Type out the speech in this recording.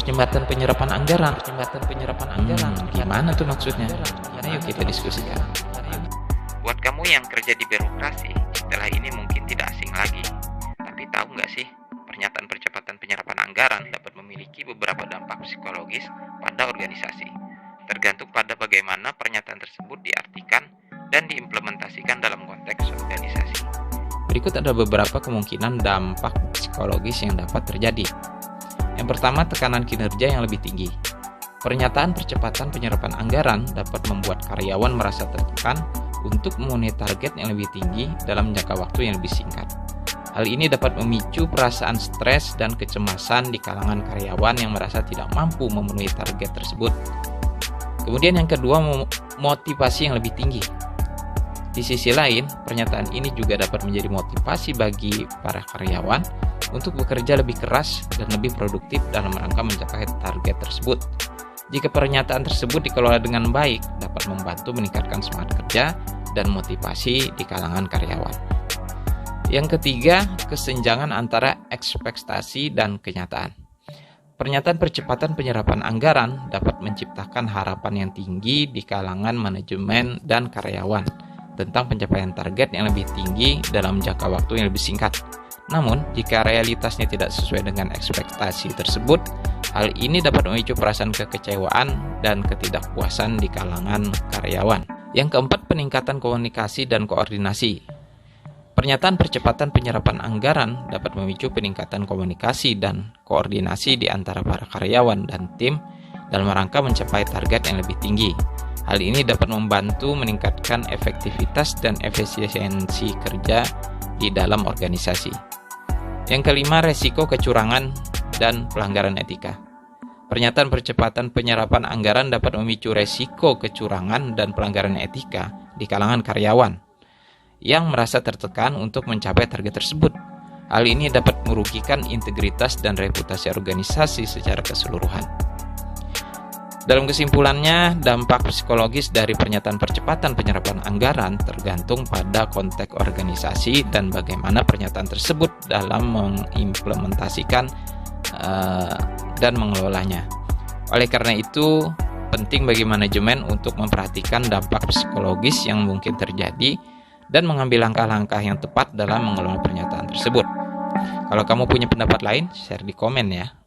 Percepatan penyerapan anggaran. Gimana tuh maksudnya? Ayo kita diskusikan. Buat kamu yang kerja di birokrasi, istilah ini mungkin tidak asing lagi. Tapi tahu nggak sih, pernyataan percepatan penyerapan anggaran dapat memiliki beberapa dampak psikologis pada organisasi. Tergantung pada bagaimana pernyataan tersebut diartikan dan diimplementasikan dalam konteks organisasi. Berikut ada beberapa kemungkinan dampak psikologis yang dapat terjadi. Yang pertama, tekanan kinerja yang lebih tinggi. Pernyataan percepatan penyerapan anggaran dapat membuat karyawan merasa tertekan untuk memenuhi target yang lebih tinggi dalam jangka waktu yang lebih singkat. Hal ini dapat memicu perasaan stres dan kecemasan di kalangan karyawan yang merasa tidak mampu memenuhi target tersebut. Kemudian yang kedua, motivasi yang lebih tinggi. Di sisi lain, pernyataan ini juga dapat menjadi motivasi bagi para karyawan untuk bekerja lebih keras dan lebih produktif dalam rangka mencapai target tersebut. Jika pernyataan tersebut dikelola dengan baik, dapat membantu meningkatkan semangat kerja dan motivasi di kalangan karyawan. Yang ketiga, kesenjangan antara ekspektasi dan kenyataan. Pernyataan percepatan penyerapan anggaran dapat menciptakan harapan yang tinggi di kalangan manajemen dan karyawan tentang pencapaian target yang lebih tinggi dalam jangka waktu yang lebih singkat. Namun, jika realitasnya tidak sesuai dengan ekspektasi tersebut, hal ini dapat memicu perasaan kekecewaan dan ketidakpuasan di kalangan karyawan. Yang keempat, peningkatan komunikasi dan koordinasi. Pernyataan percepatan penyerapan anggaran dapat memicu peningkatan komunikasi dan koordinasi di antara para karyawan dan tim dalam rangka mencapai target yang lebih tinggi. Hal ini dapat membantu meningkatkan efektivitas dan efisiensi kerja di dalam organisasi. Yang kelima, resiko kecurangan dan pelanggaran etika. Pernyataan percepatan penyerapan anggaran dapat memicu resiko kecurangan dan pelanggaran etika di kalangan karyawan yang merasa tertekan untuk mencapai target tersebut. Hal ini dapat merugikan integritas dan reputasi organisasi secara keseluruhan. Dalam kesimpulannya, dampak psikologis dari pernyataan percepatan penyerapan anggaran tergantung pada konteks organisasi dan bagaimana pernyataan tersebut dalam mengimplementasikan dan mengelolanya. Oleh karena itu, penting bagi manajemen untuk memperhatikan dampak psikologis yang mungkin terjadi dan mengambil langkah-langkah yang tepat dalam mengelola pernyataan tersebut. Kalau kamu punya pendapat lain, share di komen ya.